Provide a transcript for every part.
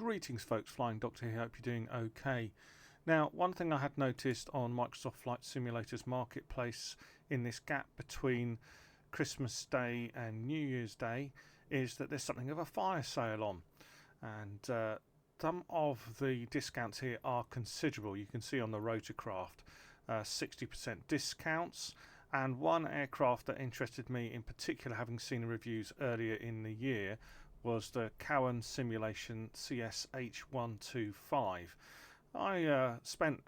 Greetings folks, Flying Doctor here, hope you're doing okay. Now, one thing I had noticed on Microsoft Flight Simulator's marketplace in this gap between Christmas Day and New Year's Day is that there's something of a fire sale on, and some of the discounts here are considerable. You can see on the rotorcraft 60% discounts, and one aircraft that interested me in particular, having seen the reviews earlier in the year, was the Cowan Simulation CS H125. I spent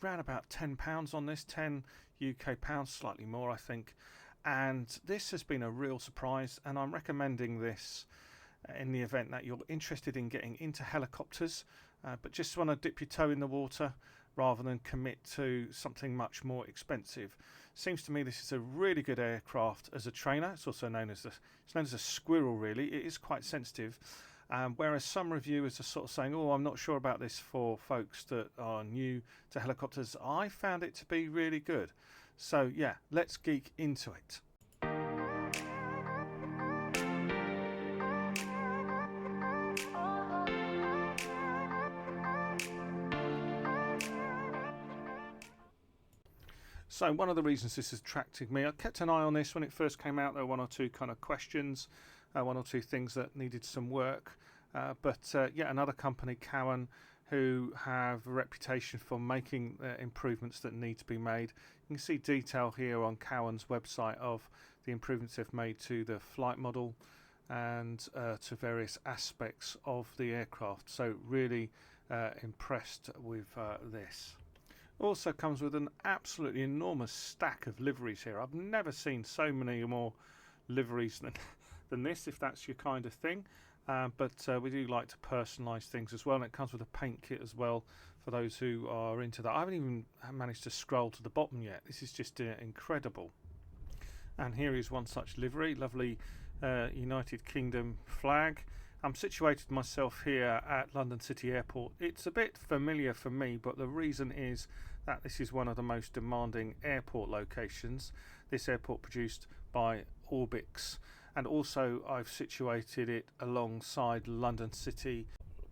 around about £10 on this, 10 UK pounds, slightly more I think, and this has been a real surprise, and I'm recommending this in the event that you're interested in getting into helicopters but just want to dip your toe in the water rather than commit to something much more expensive. Seems to me this is a really good aircraft as a trainer. It's also known as a squirrel, really. It is quite sensitive, whereas some reviewers are sort of saying, oh, I'm not sure about this for folks that are new to helicopters. I found it to be really good. So yeah, let's geek into it. So one of the reasons this has attracted me, I kept an eye on this when it first came out. There were one or two kind of questions, one or two things that needed some work, but yet another company, Cowan, who have a reputation for making improvements that need to be made. You can see detail here on Cowan's website of the improvements they've made to the flight model and to various aspects of the aircraft. So really impressed with this. Also comes with an absolutely enormous stack of liveries here. I've never seen so many more liveries than this, if that's your kind of thing. But we do like to personalise things as well, and it comes with a paint kit as well for those who are into that. I haven't even managed to scroll to the bottom yet. This is just incredible. And here is one such livery, lovely United Kingdom flag. I'm situated myself here at London City Airport. It's a bit familiar for me, but the reason is that this is one of the most demanding airport locations. This airport produced by Orbix, and also I've situated it alongside London City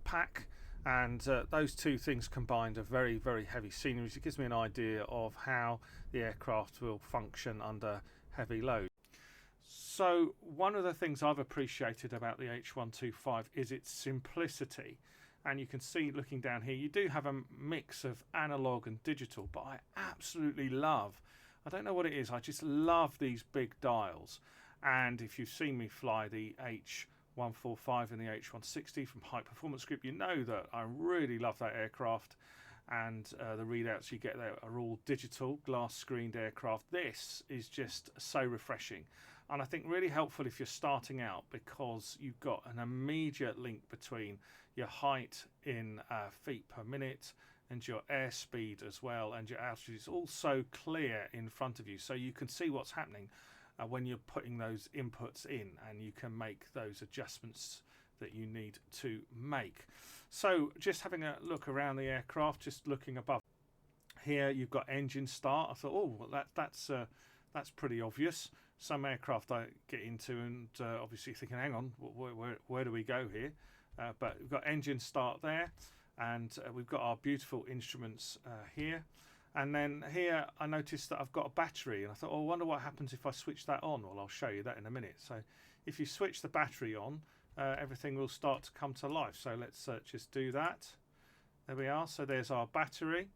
Pack, and those two things combined are very, very heavy sceneries. It gives me an idea of how the aircraft will function under heavy load. So one of the things I've appreciated about the H125 is its simplicity, and you can see looking down here you do have a mix of analog and digital, but I absolutely love, I don't know what it is, I just love these big dials. And if you've seen me fly the H145 and the H160 from High Performance Group, you know that I really love that aircraft, and the readouts you get there are all digital, glass screened aircraft. This is just so refreshing, and I think really helpful if you're starting out, because you've got an immediate link between your height in feet per minute and your airspeed as well, and your altitude. It's all so clear in front of you, so you can see what's happening when you're putting those inputs in, and you can make those adjustments that you need to make. So just having a look around the aircraft, just looking above here, you've got engine start. I thought, oh, well, that's pretty obvious. Some aircraft I get into and obviously thinking, hang on, where do we go here? But we've got engine start there, and we've got our beautiful instruments here. And then here I noticed that I've got a battery, and I thought, oh, I wonder what happens if I switch that on. Well, I'll show you that in a minute. So if you switch the battery on, everything will start to come to life. So let's just do that. There we are. So there's our battery,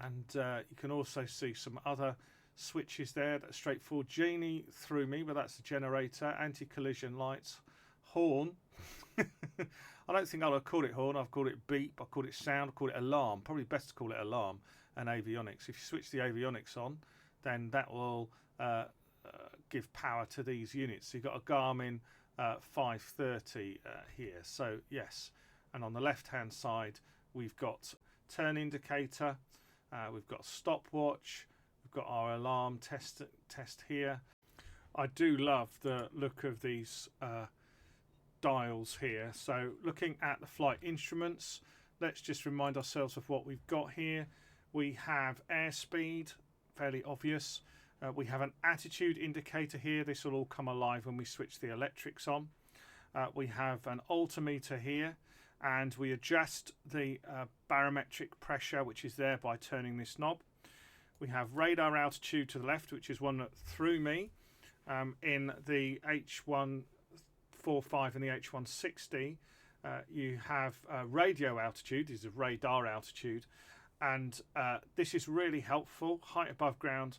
and you can also see some other switches there. That's straightforward. Genie threw me, but that's the generator, anti-collision lights, horn. I don't think I'll have called it horn. I've called it beep, I've called it sound, I've called it alarm. Probably best to call it alarm, and avionics. If you switch the avionics on, then that will give power to these units. So you've got a Garmin 530 here. So yes, and on the left hand side we've got turn indicator, we've got stopwatch, we've got our alarm test here. I do love the look of these dials here. So looking at the flight instruments, let's just remind ourselves of what we've got here. We have airspeed, fairly obvious. We have an attitude indicator here. This will all come alive when we switch the electrics on. We have an altimeter here, and we adjust the barometric pressure, which is there, by turning this knob. We have radar altitude to the left, which is one that threw me in the H125 and the H160. You have radio altitude, this is radar altitude, and this is really helpful, height above ground,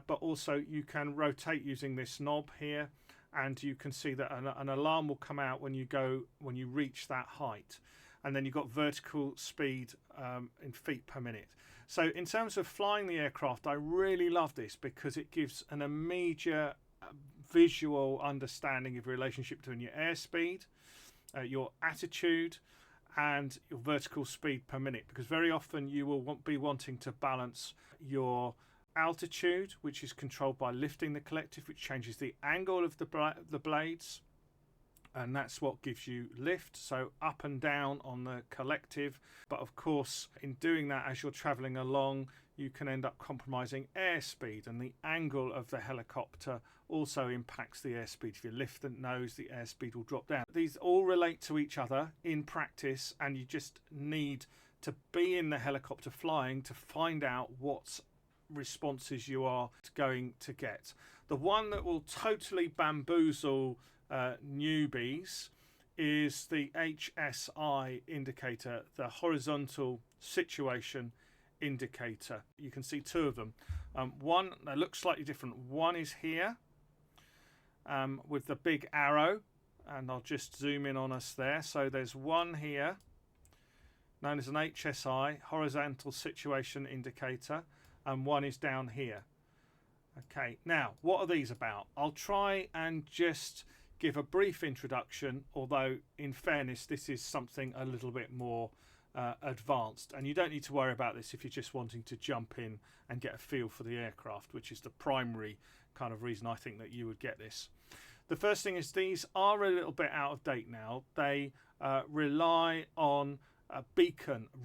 but also you can rotate using this knob here, and you can see that an alarm will come out when you reach that height. And then you've got vertical speed in feet per minute. So in terms of flying the aircraft, I really love this because it gives an immediate visual understanding of your relationship between your airspeed, your attitude, and your vertical speed per minute, because very often you will be wanting to balance your altitude, which is controlled by lifting the collective, which changes the angle of the blades, and that's what gives you lift, so up and down on the collective. But of course, in doing that, as you're traveling along, you can end up compromising airspeed, and the angle of the helicopter also impacts the airspeed. If you lift the nose, the airspeed will drop down. These all relate to each other in practice, and you just need to be in the helicopter flying to find out what responses you are going to get. The one that will totally bamboozle newbies is the HSI indicator, the horizontal situation indicator. You can see two of them. One, they look slightly different. One is here with the big arrow, and I'll just zoom in on us there. So there's one here known as an HSI, horizontal situation indicator, and one is down here. Okay, now what are these about? I'll try and just give a brief introduction, although in fairness this is something a little bit more advanced, and you don't need to worry about this if you're just wanting to jump in and get a feel for the aircraft, which is the primary kind of reason I think that you would get this. The first thing is these are a little bit out of date now. They rely on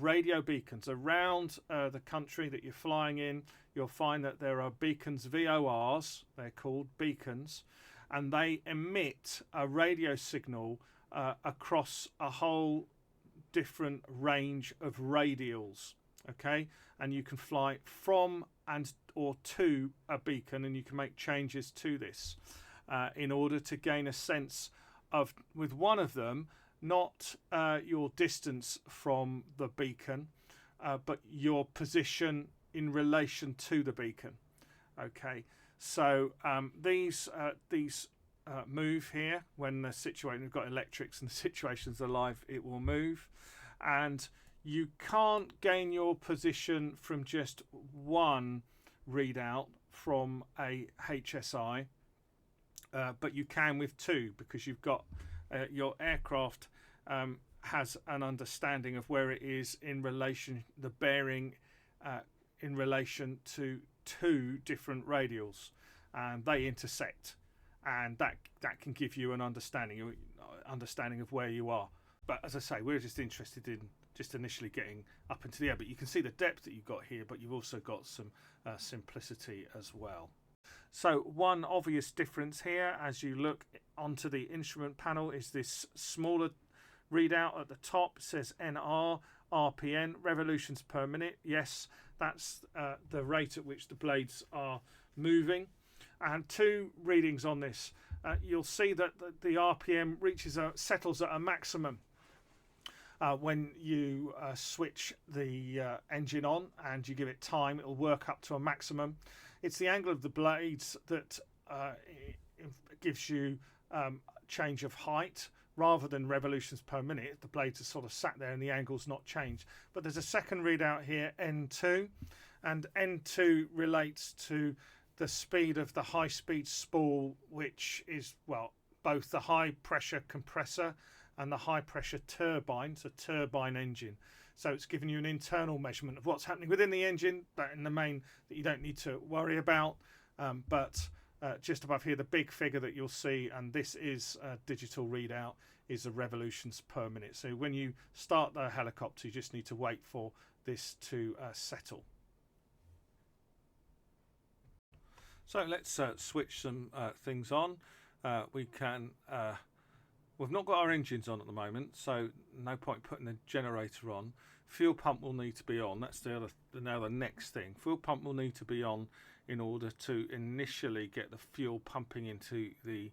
radio beacons around the country that you're flying in. You'll find that there are beacons, VORs, they're called beacons, and they emit a radio signal across a whole different range of radials. Okay, and you can fly from and or to a beacon, and you can make changes to this in order to gain a sense of, with one of them, not your distance from the beacon, but your position in relation to the beacon. Okay, so these move here when the situation, we've got electrics and the situation's alive, it will move, and you can't gain your position from just one readout from a HSI, but you can with two, because you've got your aircraft has an understanding of where it is in relation, the bearing in relation to two different radials, and they intersect, and that can give you an understanding of where you are. But as I say, we're just interested in just initially getting up into the air, but you can see the depth that you've got here, but you've also got some simplicity as well. So one obvious difference here as you look onto the instrument panel is this smaller readout at the top. It says NR, RPN, revolutions per minute. Yes, that's the rate at which the blades are moving. And two readings on this. You'll see that the RPM settles at a maximum when you switch the engine on and you give it time. It'll work up to a maximum. It's the angle of the blades that gives you change of height rather than revolutions per minute. The blades are sort of sat there and the angle's not changed. But there's a second readout here, N2, and N2 relates to the speed of the high-speed spool, which is, well, both the high-pressure compressor and the high-pressure turbine, so turbine engine. So it's giving you an internal measurement of what's happening within the engine, that in the main that you don't need to worry about. But just above here, the big figure that you'll see, and this is a digital readout, is the revolutions per minute. So when you start the helicopter, you just need to wait for this to settle. So let's switch some things on. We can we've not got our engines on at the moment, so no point putting the generator on. Fuel pump will need to be on. That's the next thing. Fuel pump will need to be on in order to initially get the fuel pumping into the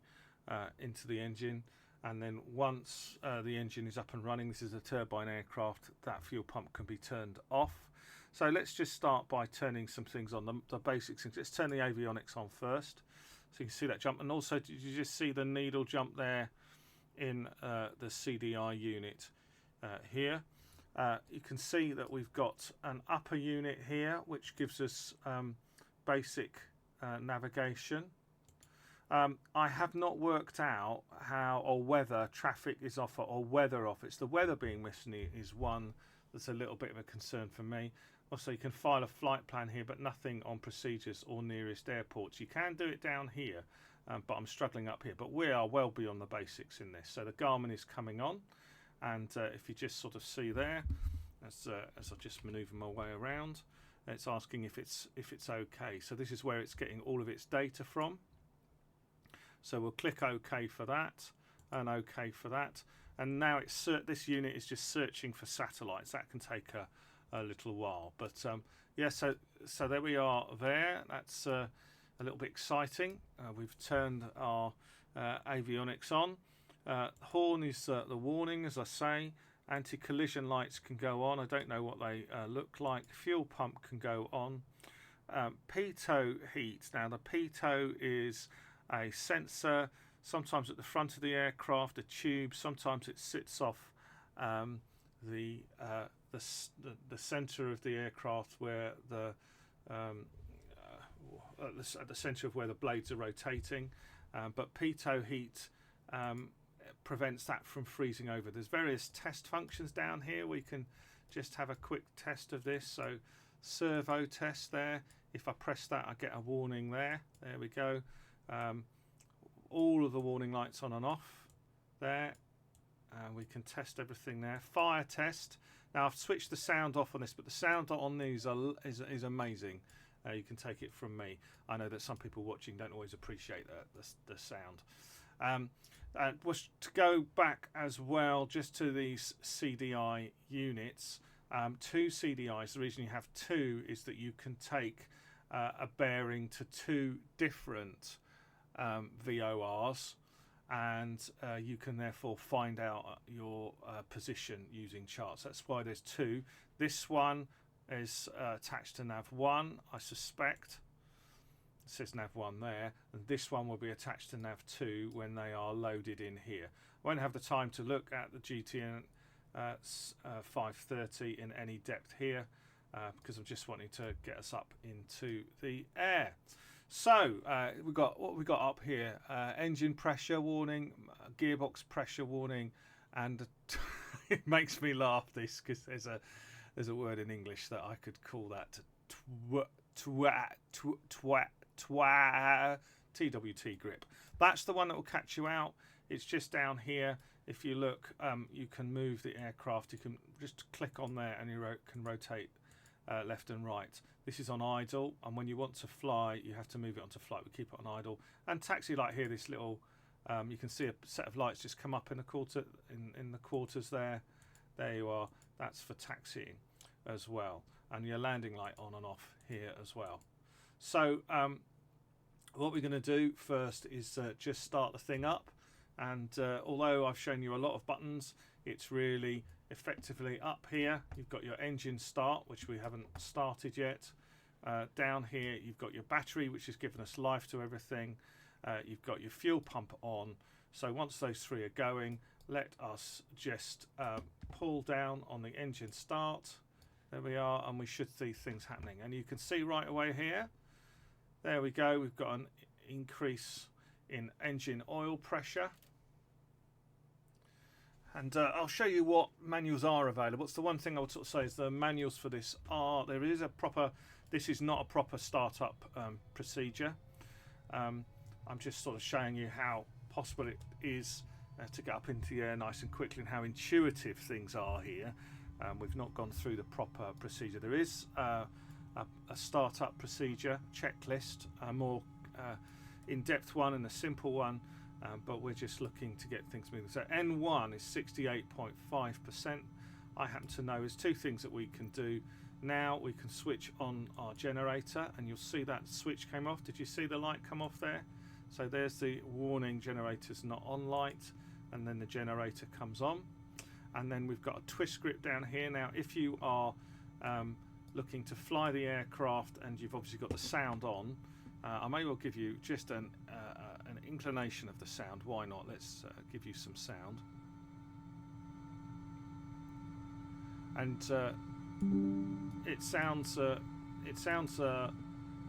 engine, and then once the engine is up and running, this is a turbine aircraft, that fuel pump can be turned off. So let's just start by turning some things on, the basic things. Let's turn the avionics on first, so you can see that jump. And also, did you just see the needle jump there in the CDI unit here? You can see that we've got an upper unit here, which gives us basic navigation. I have not worked out how or whether traffic is off or weather off. It's the weather being missing is one that's a little bit of a concern for me. Also, you can file a flight plan here, but nothing on procedures or nearest airports. You can do it down here, but I'm struggling up here. But we are well beyond the basics in this. So the Garmin is coming on, and if you just sort of see there, as I just manoeuvre my way around, it's asking if it's okay. So this is where it's getting all of its data from. So we'll click OK for that, and OK for that. And now this unit is just searching for satellites. That can take a little while, but yeah. So there we are. There. That's a little bit exciting. We've turned our avionics on. Horn is the warning, as I say. Anti-collision lights can go on. I don't know what they look like. Fuel pump can go on. Pitot heat. Now the pitot is a sensor, sometimes at the front of the aircraft, a tube. Sometimes it sits off the center of the aircraft, where at the center of where the blades are rotating. But pitot heat prevents that from freezing over. There's various test functions down here. We can just have a quick test of this. So servo test there. If I press that, I get a warning there. There we go. All of the warning lights on and off there. We can test everything there. Fire test. Now I've switched the sound off on this, but the sound on these is amazing. You can take it from me. I know that some people watching don't always appreciate the sound. Was to go back as well, just to these CDI units. 2 CDIs. The reason you have 2 is that you can take a bearing to 2 different VORs, and you can therefore find out your position using charts. That's why there's 2. This one is attached to nav 1, I suspect. It says nav 1 there, and this one will be attached to nav 2 when they are loaded in here. I won't have the time to look at the GTN 530 in any depth here, because I'm just wanting to get us up into the air. So we've got what we got up here: engine pressure warning, gearbox pressure warning, and it makes me laugh this because there's a word in English that I could call that TWT grip. That's the one that will catch you out. It's just down here. If you look, you can move the aircraft. You can just click on there, and you can rotate left and right. This is on idle, and when you want to fly, you have to move it onto flight. We keep it on idle. And taxi light here, this little, you can see a set of lights just come up in the quarters there. There you are. That's for taxiing as well. And your landing light on and off here as well. So what we're going to do first is just start the thing up. And although I've shown you a lot of buttons, it's really effectively up here. You've got your engine start, which we haven't started yet. Down here you've got your battery, which has given us life to everything. You've got your fuel pump on. So once those 3 are going, let us just pull down on the engine start. There we are, and we should see things happening. And you can see right away here, there we go, we've got an increase in engine oil pressure. And I'll show you what manuals are available. It's the one thing I would sort of say is the manuals for this this is not a proper startup procedure. I'm just sort of showing you how possible it is to get up into the air nice and quickly, and how intuitive things are here. We've not gone through the proper procedure. There is a startup procedure checklist, a more in-depth one and a simple one. but we're just looking to get things moving. So N1 is 68.5%. I happen to know there's two things that we can do. Now we can switch on our generator, and you'll see that switch came off. Did you see the light come off there? So there's the warning, generator's not on light, and then the generator comes on. And then we've got a twist grip down here. Now if you are looking to fly the aircraft and you've obviously got the sound on, I may well give you just an inclination of the sound. Why not? Let's give you some sound. And it sounds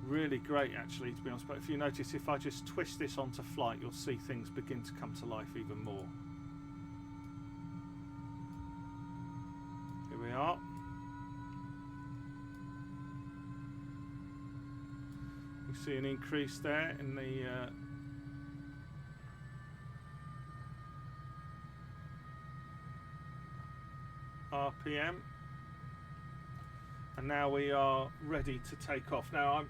really great, actually, to be honest. But if you notice, if I just twist this onto flight, you'll see things begin to come to life even more. Here we are. You see an increase there in the RPM, and now we are ready to take off. Now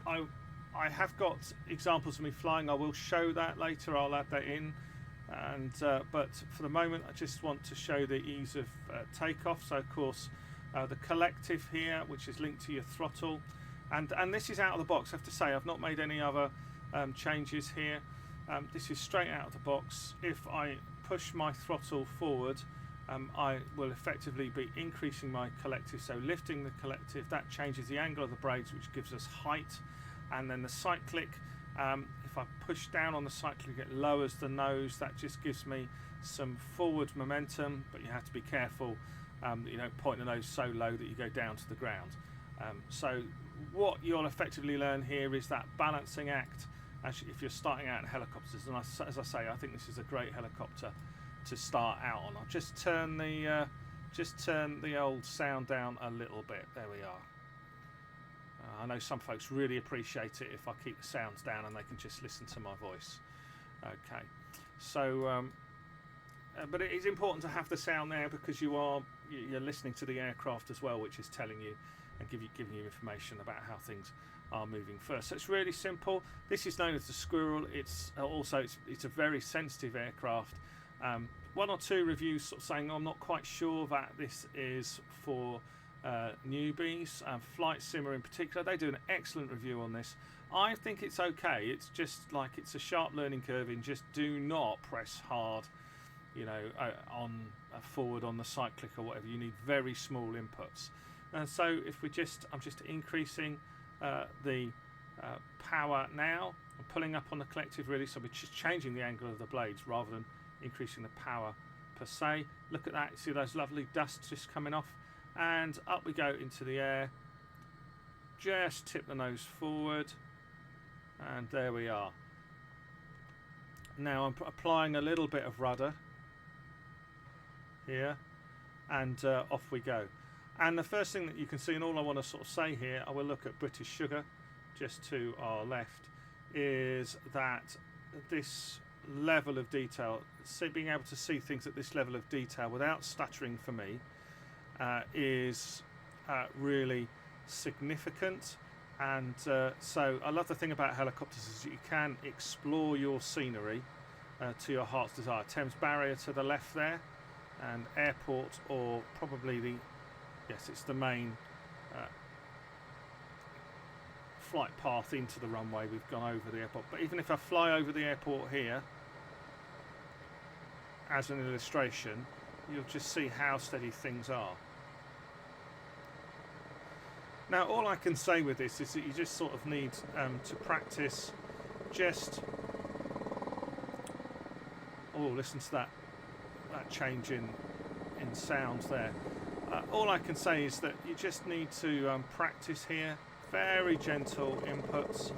I have got examples of me flying. I will show that later. I'll add that in, and but for the moment I just want to show the ease of takeoff. So of course the collective here, which is linked to your throttle, and this is out of the box. I have to say I've not made any other changes here. This is straight out of the box. If I push my throttle forward, I will effectively be increasing my collective, so lifting the collective. That changes the angle of the blades, which gives us height. And then the cyclic, if I push down on the cyclic, it lowers the nose. That just gives me some forward momentum, but you have to be careful that you don't point the nose so low that you go down to the ground. So what you'll effectively learn here is that balancing act if you're starting out in helicopters. And as I say, I think this is a great helicopter to start out on. I'll just turn the old sound down a little bit. There we are. I know some folks really appreciate it if I keep the sounds down and they can just listen to my voice. Okay, so but it is important to have the sound there, because you're listening to the aircraft as well, which is telling you and giving you information about how things are moving first. So it's really simple. This is known as the Squirrel. It's also it's a very sensitive aircraft. One or two reviews sort of saying, I'm not quite sure that this is for newbies. Flight Simmer in particular, they do an excellent review on this. I think it's okay. It's just like, it's a sharp learning curve in just do not press hard, you know, on forward on the cyclic or whatever. You need very small inputs. And so if I'm just increasing the power now. I'm pulling up on the collective really, so we're just changing the angle of the blades rather than increasing the power per se. Look at that, you see those lovely dusts just coming off, and up we go into the air. Just tip the nose forward, and there we are. Now I'm applying a little bit of rudder here, and off we go. And the first thing that you can see, and all I want to sort of say here, I will look at British Sugar just to our left, is that this level of detail, being able to see things at this level of detail without stuttering for me, is really significant. And so I love the thing about helicopters is that you can explore your scenery to your heart's desire. Thames Barrier to the left there, and airport, or probably it's the main flight path into the runway. We've gone over the airport, but even if I fly over the airport here as an illustration, you'll just see how steady things are. Now all I can say with this is that you just sort of need to practice just listen to that change in sounds there. All I can say is that you just need to practice here. Very gentle inputs.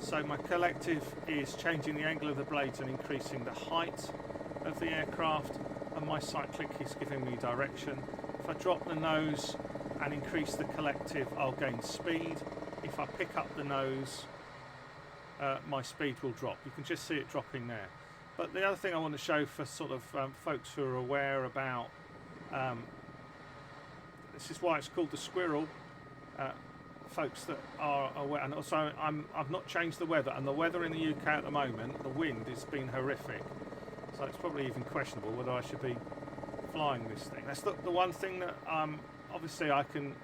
So my collective is changing the angle of the blades and increasing the height of the aircraft, and my cyclic is giving me direction. If I drop the nose and increase the collective, I'll gain speed. If I pick up the nose, my speed will drop. You can just see it dropping there. But the other thing I want to show for sort of folks who are aware about this is why it's called the Squirrel. folks that are aware, and also I've not changed the weather, and the weather in the UK at the moment, the wind has been horrific, so it's probably even questionable whether I should be flying this thing. That's the one thing that obviously I can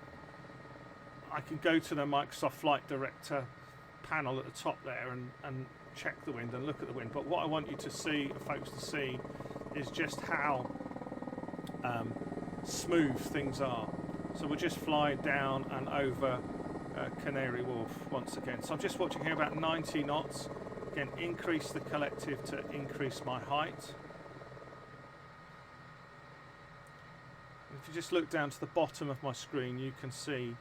go to the Microsoft Flight Director panel at the top there and check the wind and look at the wind, but what I want you to see, folks, to see is just how smooth things are. So we'll just fly down and over Canary Wharf once again. So I'm just watching here about 90 knots. Again, increase the collective to increase my height. If you just look down to the bottom of my screen, you can see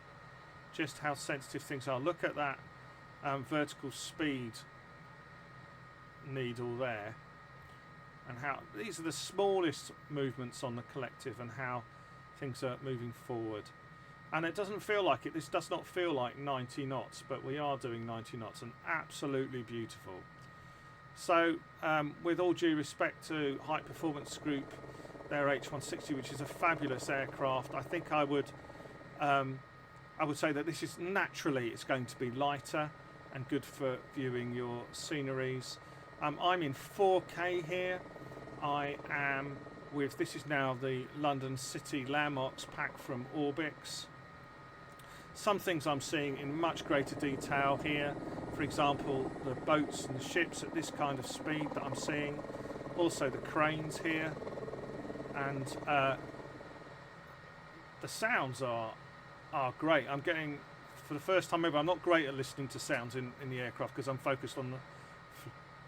just how sensitive things are. Look at that vertical speed needle there, and how these are the smallest movements on the collective and how things are moving forward. And it doesn't feel like it. This does not feel like 90 knots, but we are doing 90 knots, and absolutely beautiful. So with all due respect to High Performance Group, their H160, which is a fabulous aircraft, I think I would say that this is naturally, it's going to be lighter and good for viewing your sceneries. I'm in 4K here. I am with, this is now the London City Landmarks pack from Orbix. Some things I'm seeing in much greater detail here. For example, the boats and the ships at this kind of speed that I'm seeing. Also the cranes here. And the sounds are great. I'm getting, for the first time ever, I'm not great at listening to sounds in the aircraft because I'm focused on the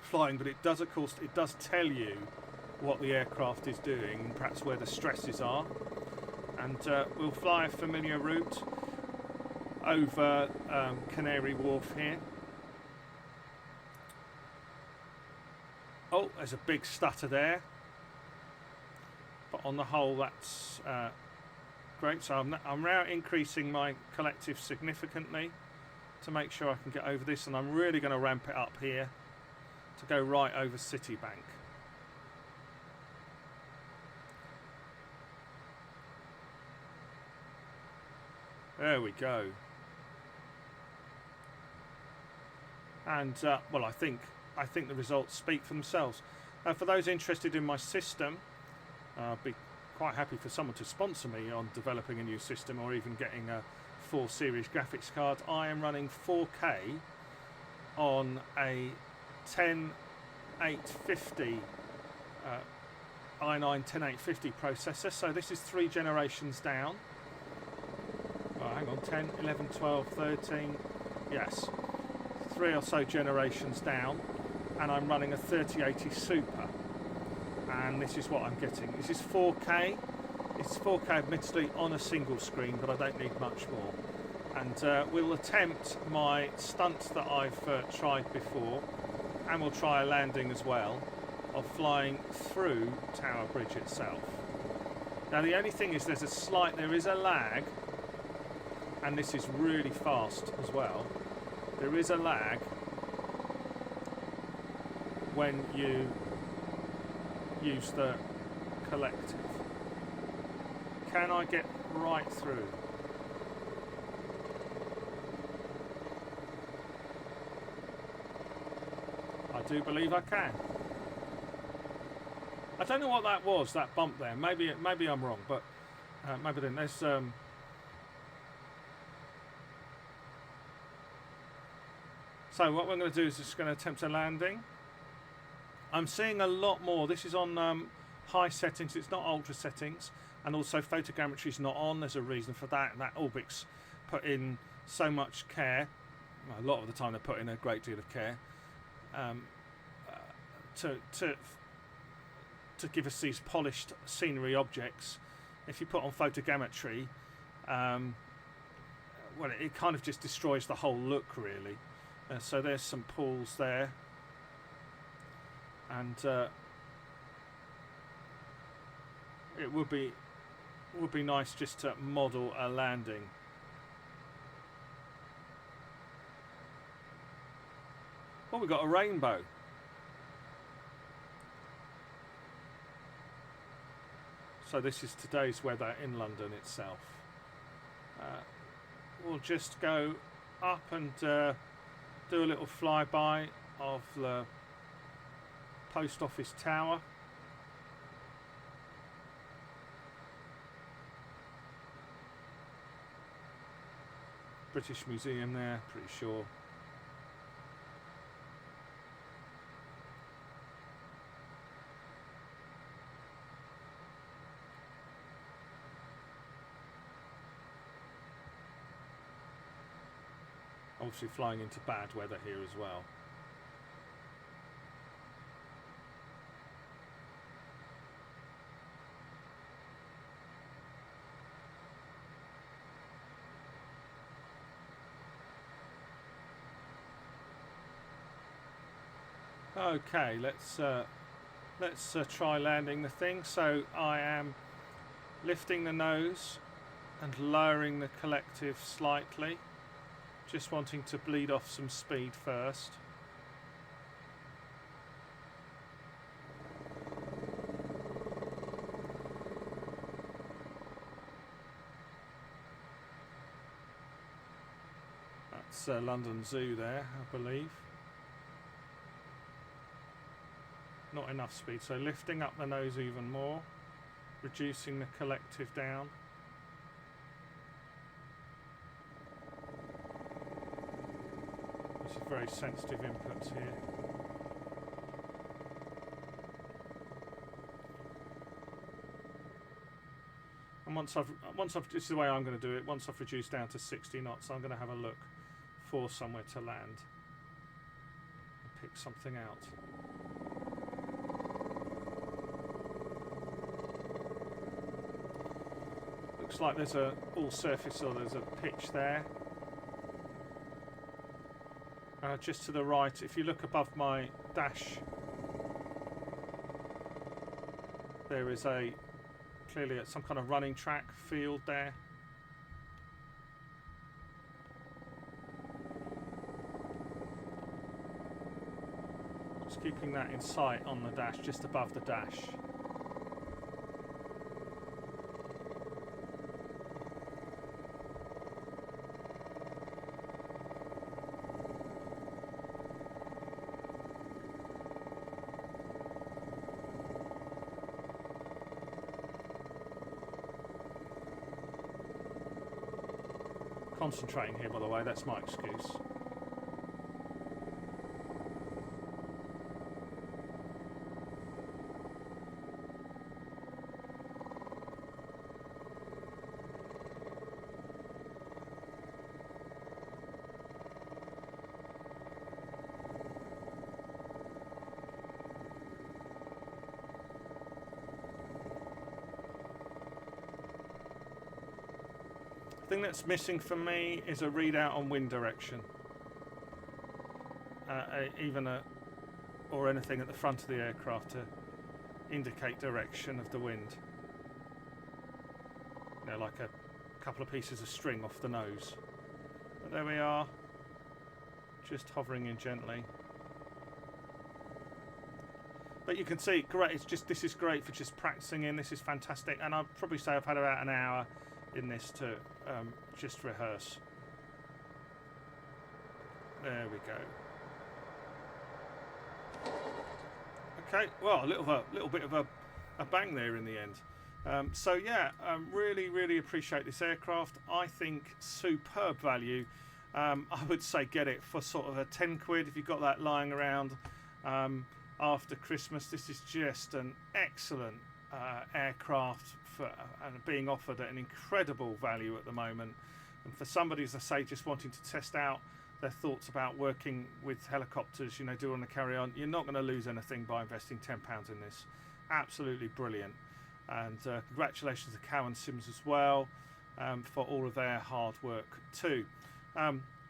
flying, but it does, of course, it does tell you what the aircraft is doing and perhaps where the stresses are. And we'll fly a familiar route over Canary Wharf here. Oh, there's a big stutter there, but on the whole that's great. So I'm now increasing my collective significantly to make sure I can get over this, and I'm really going to ramp it up here to go right over Citibank. There we go. And well, I think the results speak for themselves. For those interested in my system, I'd be quite happy for someone to sponsor me on developing a new system or even getting a 4 series graphics card. I am running 4K on a 10850 i9 10850 processor. So this is 3 generations down. Oh, hang on, 10, 11, 12, 13, yes, 3 or so generations down, and I'm running a 3080 Super, and this is what I'm getting. This is 4K. It's 4K admittedly on a single screen, but I don't need much more. And we'll attempt my stunt that I've tried before, and we'll try a landing as well, of flying through Tower Bridge itself. Now the only thing is there is a lag, and this is really fast as well. There is a lag when you use the collective. Can I get right through? I do believe I can. I don't know what that was, that bump there. Maybe I'm wrong, but maybe then there's so what we're going to do is just going to attempt a landing. I'm seeing a lot more. This is on high settings, it's not ultra settings, and also photogrammetry is not on. There's a reason for that, and that Orbix put in so much care. Well, a lot of the time they put in a great deal of care to give us these polished scenery objects. If you put on photogrammetry, well, it kind of just destroys the whole look, really. So there's some pools there, and it would be nice just to model a landing. Well, we've got a rainbow. So this is today's weather in London itself. we'll just go up and do a little flyby of the post office tower. British Museum there, pretty sure. Obviously flying into bad weather here as well. Okay, let's try landing the thing. So I am lifting the nose and lowering the collective slightly, just wanting to bleed off some speed first. That's London Zoo there, I believe. Not enough speed, so lifting up the nose even more, reducing the collective down. This is very sensitive inputs here. And once I've this is the way I'm going to do it. Once I've reduced down to 60 knots, I'm going to have a look for somewhere to land and pick something out. Looks like there's a all surface, or there's a pitch there. Just to the right, if you look above my dash, there is clearly some kind of running track field there. Just keeping that in sight on the dash, just above the dash. Concentrating here, by the way, that's my excuse. The thing that's missing for me is a readout on wind direction, or anything at the front of the aircraft to indicate direction of the wind. You know, like a couple of pieces of string off the nose. But there we are, just hovering in gently. But you can see, great. This is great for just practicing in. This is fantastic, and I'd probably say I've had about an hour in this to just rehearse. There we go. Okay, well, a little bit of a bang there in the end. So yeah, really appreciate this aircraft. I think superb value. I would say get it for sort of a 10 quid if you've got that lying around after Christmas. This is just an excellent aircraft and being offered at an incredible value at the moment. And for somebody, as I say, just wanting to test out their thoughts about working with helicopters, you know, do on the carry on, you're not going to lose anything by investing £10 in this. Absolutely brilliant. And congratulations to Cowan Sims as well for all of their hard work too.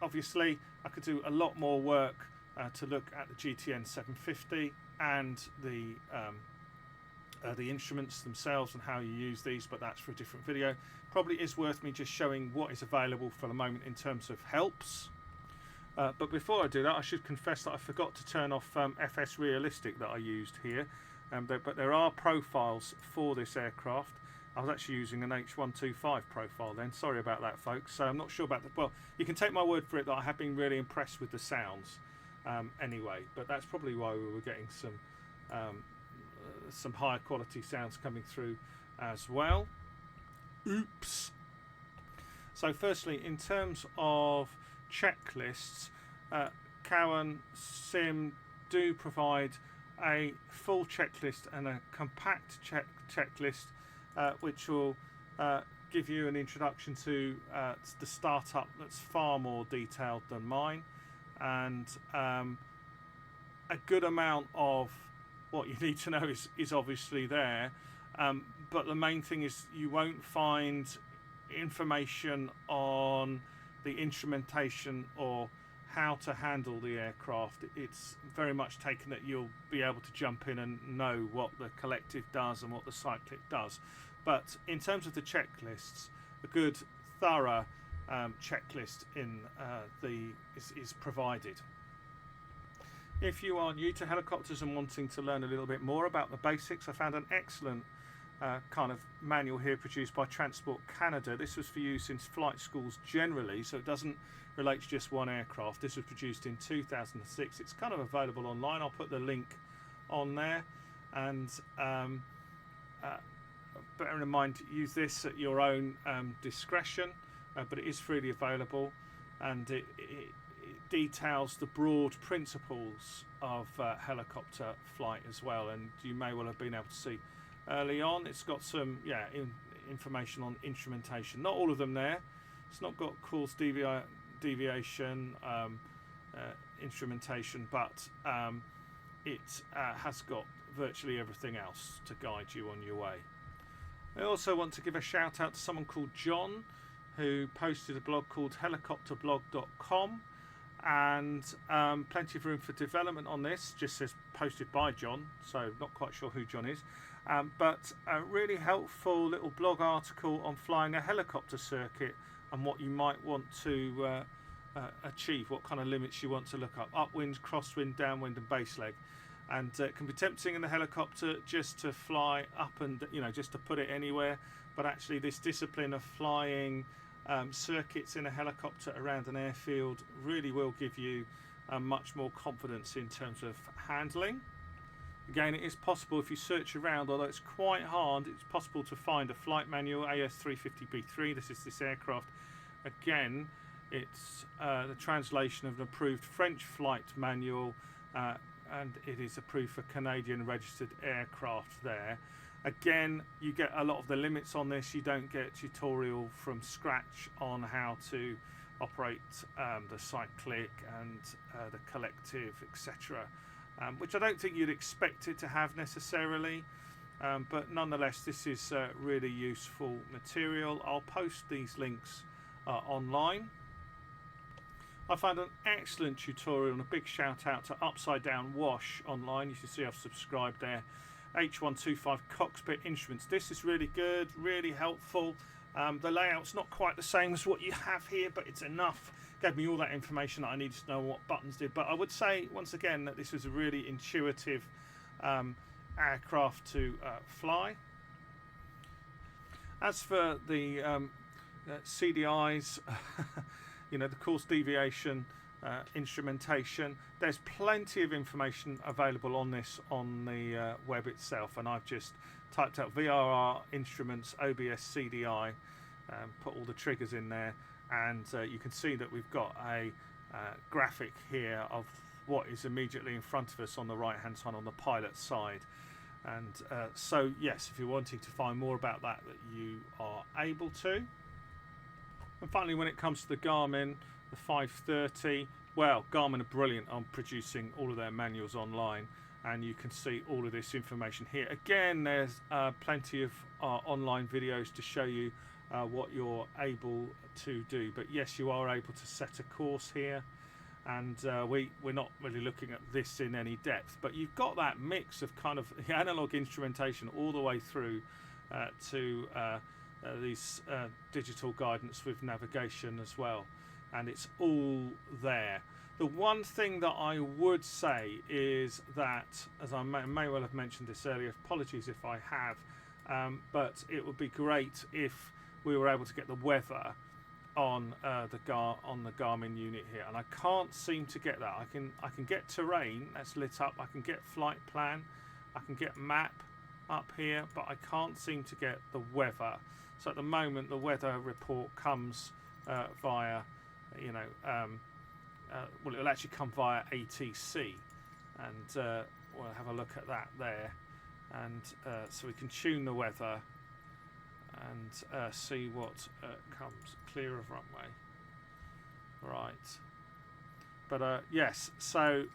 Obviously, I could do a lot more work to look at the GTN 750 and the instruments themselves and how you use these, but that's for a different video. Probably is worth me just showing what is available for the moment in terms of helps. But before I do that, I should confess that I forgot to turn off FSRealitic that I used here. But there are profiles for this aircraft, I was actually using an H125 profile then. Sorry about that, folks. So I'm not sure about the. Well, you can take my word for it that I have been really impressed with the sounds anyway. But that's probably why we were getting some higher quality sounds coming through as well. Oops. So firstly, in terms of checklists, Cowan Sim do provide a full checklist and a compact checklist, which will give you an introduction to the startup that's far more detailed than mine, and a good amount of what you need to know is obviously there, but the main thing is you won't find information on the instrumentation or how to handle the aircraft. It's very much taken that you'll be able to jump in and know what the collective does and what the cyclic does. But in terms of the checklists, a good thorough checklist is provided. If you are new to helicopters and wanting to learn a little bit more about the basics, I found an excellent kind of manual here produced by Transport Canada. This was for use in flight schools generally, so it doesn't relate to just one aircraft. This was produced in 2006. It's kind of available online. I'll put the link on there, and bear in mind, use this at your own discretion, but it is freely available, and it details the broad principles of helicopter flight as well, and you may well have been able to see early on it's got some information on instrumentation. Not all of them there. It's not got course deviation instrumentation, but it has got virtually everything else to guide you on your way. I also want to give a shout out to someone called John, who posted a blog called helicopterblog.com, and plenty of room for development on this. Just says posted by John, so not quite sure who John is, but a really helpful little blog article on flying a helicopter circuit and what you might want to achieve, what kind of limits you want to look up: upwind, crosswind, downwind and base leg. And it can be tempting in the helicopter just to fly up and, just to put it anywhere, but actually this discipline of flying circuits in a helicopter around an airfield really will give you much more confidence in terms of handling. Again, it is possible, if you search around, although it's quite hard, it's possible to find a flight manual, AS350B3. This is this aircraft. Again, it's the translation of an approved French flight manual, and it is approved for Canadian registered aircraft there. Again, you get a lot of the limits on this. You don't get tutorial from scratch on how to operate the cyclic and the collective, etc., which I don't think you'd expect it to have necessarily, but nonetheless this is really useful material. I'll post these links online. I found an excellent tutorial, and a big shout out to Upside Down Wash online. You can see I've subscribed there. H125 cockpit instruments. This is really good, really helpful. The layout's not quite the same as what you have here, but it's enough. Gave me all that information that I needed to know what buttons did. But I would say once again that this was a really intuitive aircraft to fly. As for the CDIs, the course deviation instrumentation, there's plenty of information available on this on the web itself, and I've just typed out VRR instruments OBS CDI, put all the triggers in there, and you can see that we've got a graphic here of what is immediately in front of us on the right hand side on the pilot side. And so yes, if you're wanting to find more about that you are able to. And finally, when it comes to the Garmin, the 530, well, Garmin are brilliant on producing all of their manuals online, and you can see all of this information here. Again, there's plenty of online videos to show you what you're able to do. But yes, you are able to set a course here, and we're not really looking at this in any depth, but you've got that mix of kind of the analog instrumentation all the way through to these digital guidance with navigation as well, and it's all there. The one thing that I would say is that, as I may well have mentioned this earlier, apologies if I have, but it would be great if we were able to get the weather on the Garmin unit here, and I can't seem to get that. I can get terrain that's lit up, I can get flight plan, I can get map up here, but I can't seem to get the weather. So at the moment the weather report comes via, well, it'll actually come via ATC, and we'll have a look at that there, and so we can tune the weather and see what comes. Clear of runway, right? But yes, so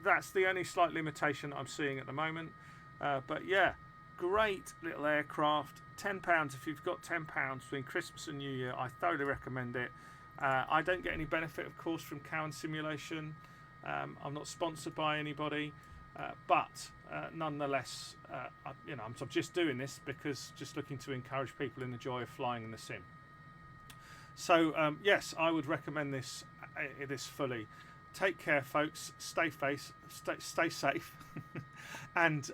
that's the only slight limitation I'm seeing at the moment. But yeah, great little aircraft. £10 if you've got £10 between Christmas and New Year. I thoroughly recommend it. I don't get any benefit, of course, from Cowan Simulation. I'm not sponsored by anybody, but nonetheless, I'm just doing this because just looking to encourage people in the joy of flying in the sim. So yes, I would recommend this fully. Take care, folks. Stay safe, and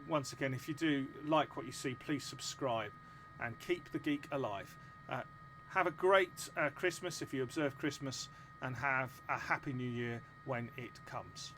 once again, if you do like what you see, please subscribe and keep the geek alive. Have a great Christmas if you observe Christmas, and have a happy New Year when it comes.